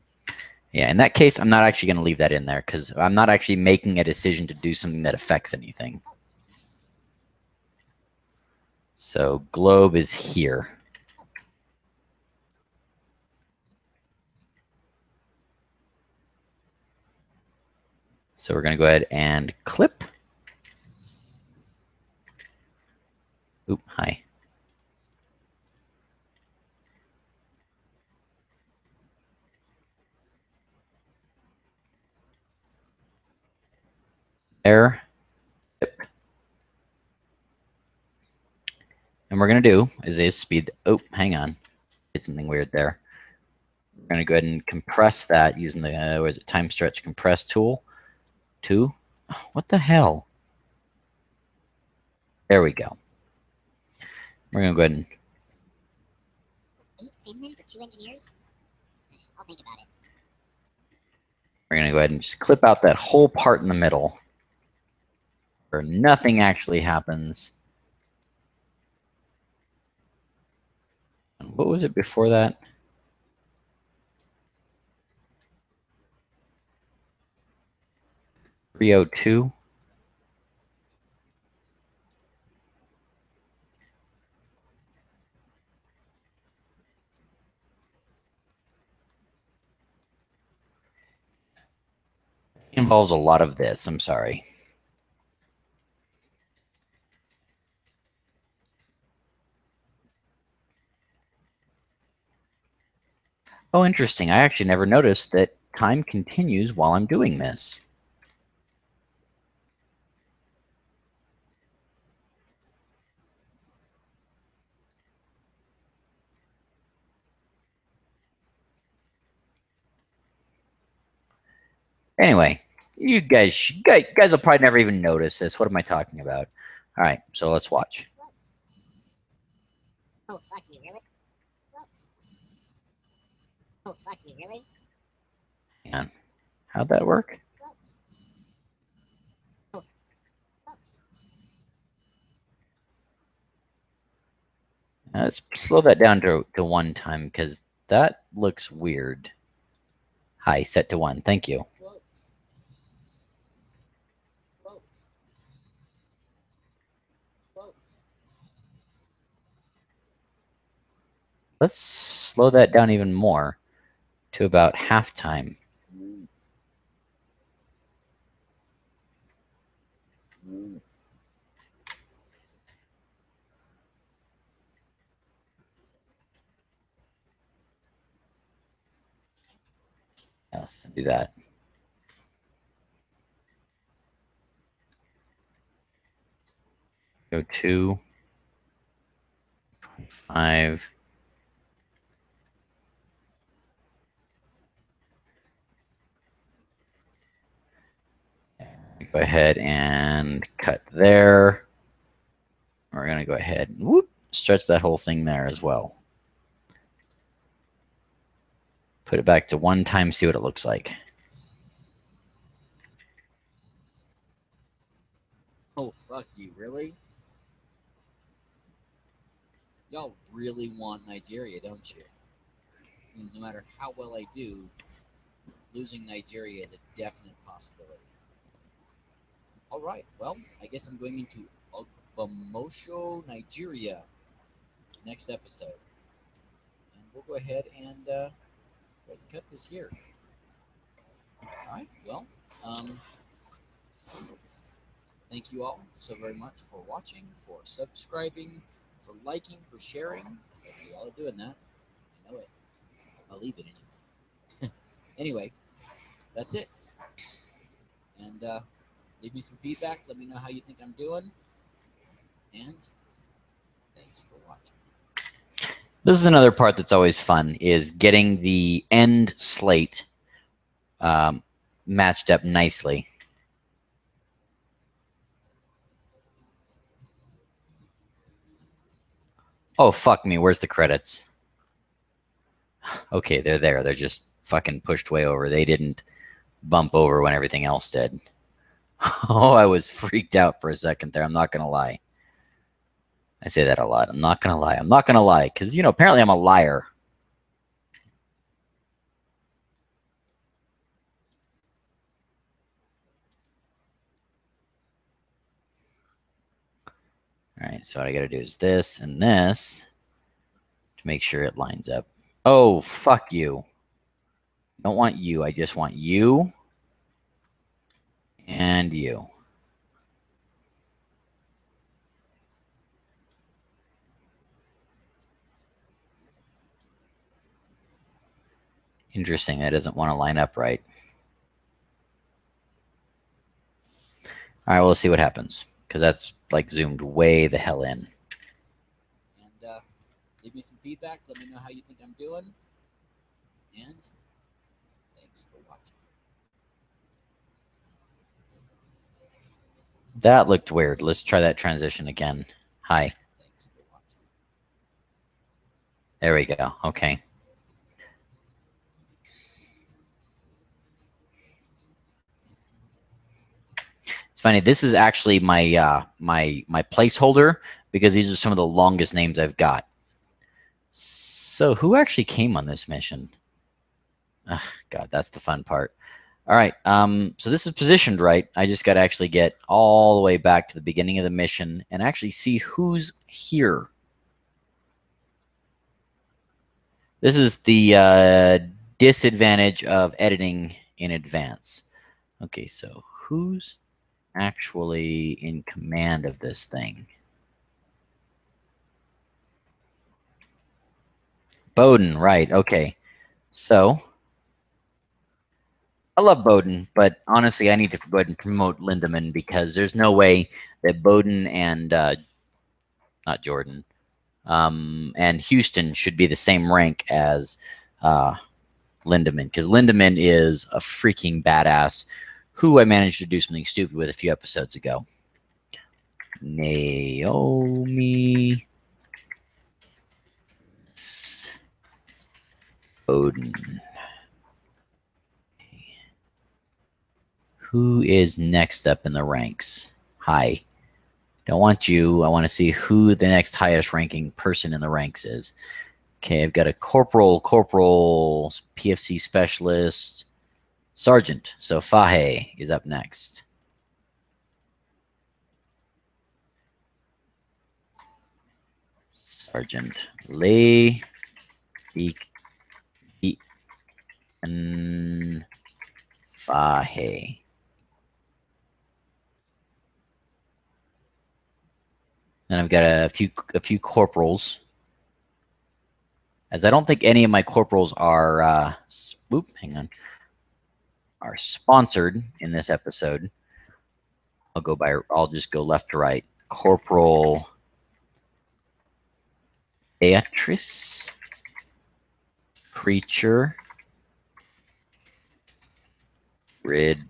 Yeah, in that case, I'm not actually going to leave that in there because I'm not actually making a decision to do something that affects anything. So globe is here. So we're going to go ahead and clip. Oop, hi. There. And we're going to do is speed. Oh, hang on. Did something weird there. We're going to go ahead and compress that using the what is it, time stretch compress tool. What the hell? There we go. We're going to go ahead and 8 Finmen for 2 engineers? I'll think about it. we're going to go ahead and just clip out that whole part in the middle where nothing actually happens. And what was it before that? $302. Involves a lot of this. I'm sorry. Oh, interesting. I actually never noticed that time continues while I'm doing this. Anyway, you guys will probably never even notice this. What am I talking about? All right, so let's watch. Oh, fuck you, really? Oh, fuck you, really? Hang on. How'd that work? Let's slow that down to 1 time because that looks weird. Hi, set to 1. Thank you. Let's slow that down even more to about half time. Yeah, let's do that. Go 2, 25. Go ahead and cut there. We're going to go ahead and whoop, stretch that whole thing there as well. Put it back to 1 time, see what it looks like. Oh, fuck you, really? Y'all really want Nigeria, don't you? Means no matter how well I do, losing Nigeria is a definite possibility. Alright, well, I guess I'm going into Ogbomosho, Nigeria next episode. And we'll go ahead and cut this here. Alright, well, thank you all so very much for watching, for subscribing, for liking, for sharing. You all are doing that. I know it. I'll leave it anyway. Anyway, that's it. And leave me some feedback. Let me know how you think I'm doing. And thanks for watching. This is another part that's always fun, is getting the end slate matched up nicely. Oh, fuck me. Where's the credits? Okay, they're there. They're just fucking pushed way over. They didn't bump over when everything else did. Oh, I was freaked out for a second there. I'm not going to lie. I say that a lot. I'm not going to lie. I'm not going to lie. Because, you know, apparently I'm a liar. All right, so what I got to do is this and this to make sure it lines up. Oh, fuck you. I don't want you. I just want you and you. Interesting. That doesn't want to line up right. All right, we'll see what happens because that's like zoomed way the hell in. And leave me some feedback. Let me know how you think I'm doing. And thanks for watching. That looked weird. Let's try that transition again. Hi. Thanks for watching. There we go. Okay. It's funny. This is actually my my placeholder because these are some of the longest names I've got. So who actually came on this mission? God, that's the fun part. All right. So this is positioned right. I just got to actually get all the way back to the beginning of the mission and actually see who's here. This is the disadvantage of editing in advance. Okay, so who's actually in command of this thing? Bowden, right. Okay. So I love Bowden, but honestly, I need to go ahead and promote Lindemann because there's no way that Bowden and not Jordan and Houston should be the same rank as Lindemann, because Lindemann is a freaking badass who I managed to do something stupid with a few episodes ago. Naomi Bowden. Who is next up in the ranks? Hi. Don't want you. I want to see who the next highest ranking person in the ranks is. Okay, I've got a corporal, PFC specialist, sergeant. So Fahe is up next. Sergeant Lee and Fahe. Then I've got a few corporals. As I don't think any of my corporals are are sponsored in this episode. I'll just go left to right. Corporal Beatrice, Preacher, Ridberg,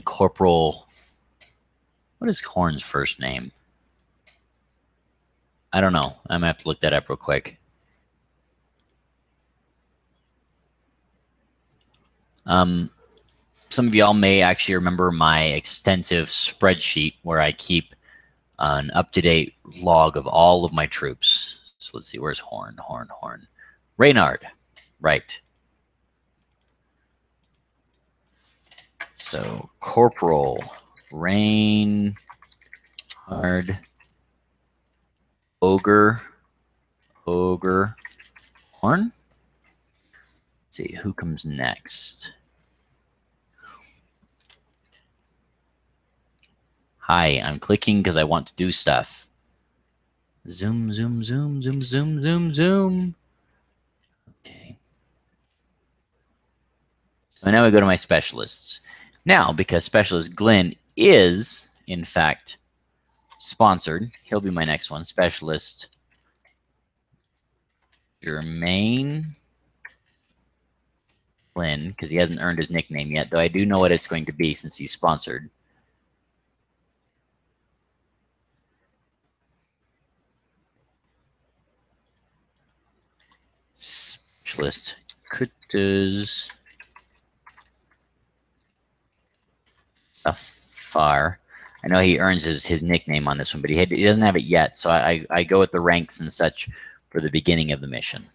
Corporal. What is Horn's first name? I don't know. I'm gonna have to look that up real quick. Some of y'all may actually remember my extensive spreadsheet where I keep an up-to-date log of all of my troops. So let's see, where's Horn? Reynard, right. So Corporal Reynard, Ogre, Horn. Let's see, who comes next? Hi, I'm clicking because I want to do stuff. Zoom, zoom, zoom, zoom, zoom, zoom, zoom. Okay. So now we go to my specialists. Now, because Specialist Glenn is, in fact, sponsored, he'll be my next one. Specialist Jermaine Glenn, because he hasn't earned his nickname yet, though I do know what it's going to be since he's sponsored. Specialist Kutus Safar. I know he earns his nickname on this one, but he doesn't have it yet, so I go with the ranks and such for the beginning of the mission.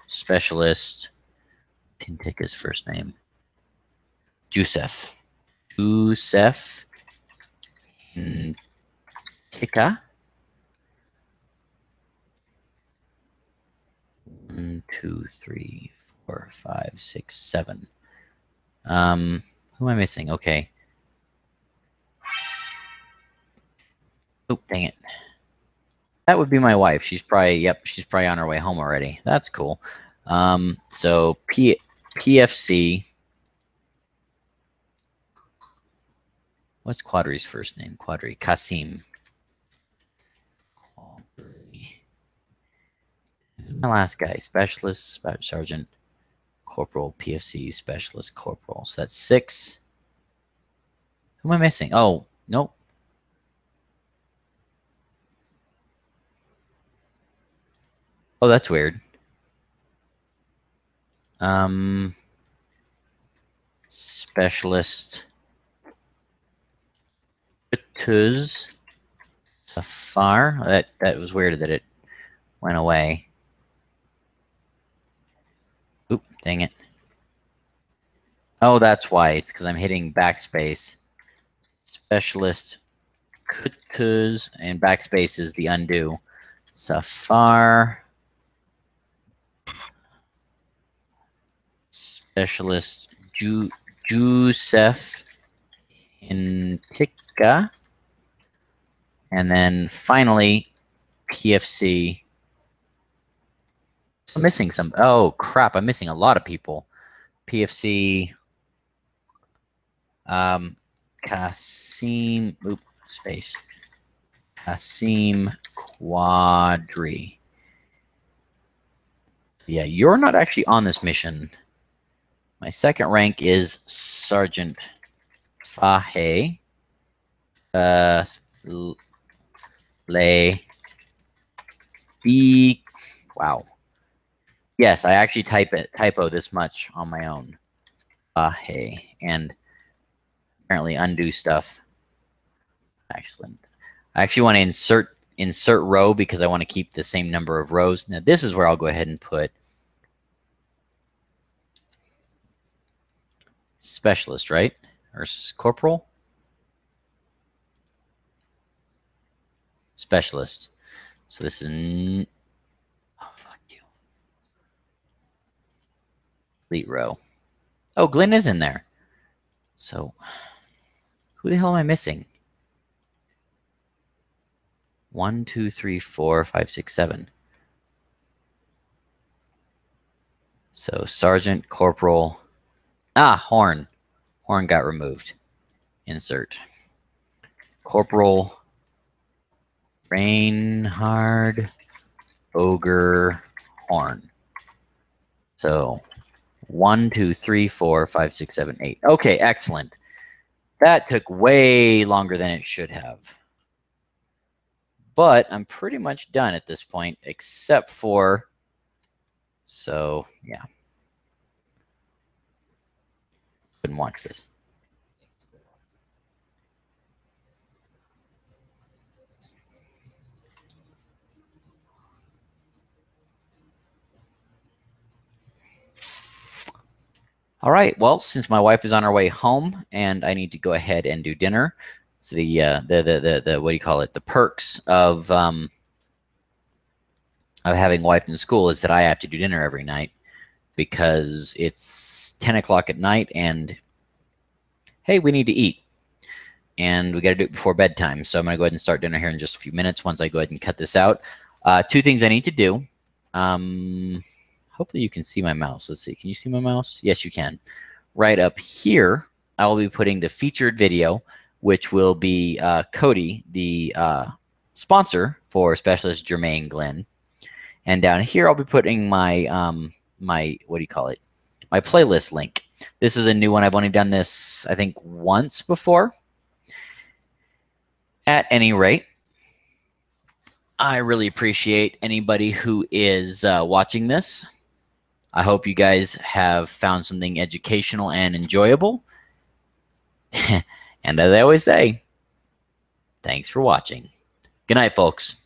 Specialist, didn't take his first name. Jusef Tika. 2, 3, 4, 5, 6, 7. Who am I missing? Okay. Oh, dang it. That would be my wife. She's probably, she's probably on her way home already. That's cool. So PFC. What's Quadri's first name? Quadri. Kasim. My last guy. Specialist, Sergeant, Corporal, PFC, Specialist, Corporal. So that's 6. Who am I missing? Oh, nope. Oh, that's weird. Specialist. Tuz. Safar. That was weird that it went away. Oop, dang it. Oh, that's why. It's because I'm hitting backspace. Specialist Kutuz, and backspace is the undo. Safar. Specialist Jusef Intika. And then finally, PFC. I'm missing some. Oh, crap. I'm missing a lot of people. PFC. Kasim. Oop, space. Kasim Quadri. Yeah, you're not actually on this mission. My second rank is Sergeant Fahe. B. Wow. Yes, I actually typo this much on my own. Fahe. And apparently undo stuff. Excellent. I actually want to insert row because I want to keep the same number of rows. Now this is where I'll go ahead and put specialist, right? Or corporal? Specialist. So this is... Oh, fuck you. Delete row. Oh, Glenn is in there. So who the hell am I missing? 1, 2, 3, 4, 5, 6, 7. So Sergeant, Corporal. Ah, Horn. Horn got removed. Insert. Corporal. Reinhard. Ogre. Horn. So 1, 2, 3, 4, 5, 6, 7, 8. Okay, excellent. That took way longer than it should have. But I'm pretty much done at this point, except for... So, yeah. Couldn't watch this. All right. Well, since my wife is on her way home and I need to go ahead and do dinner, so the what do you call it? The perks of having a wife in school is that I have to do dinner every night because it's 10 o'clock at night and hey, we need to eat. And we got to do it before bedtime. So I'm going to go ahead and start dinner here in just a few minutes once I go ahead and cut this out. 2 things I need to do. Hopefully you can see my mouse. Let's see. Can you see my mouse? Yes, you can. Right up here, I will be putting the featured video, which will be Cody, the sponsor for Specialist Jermaine Glenn. And down here, I'll be putting my, my what do you call it? My playlist link. This is a new one. I've only done this, I think, once before. At any rate, I really appreciate anybody who is watching this. I hope you guys have found something educational and enjoyable. And as I always say, thanks for watching. Good night, folks.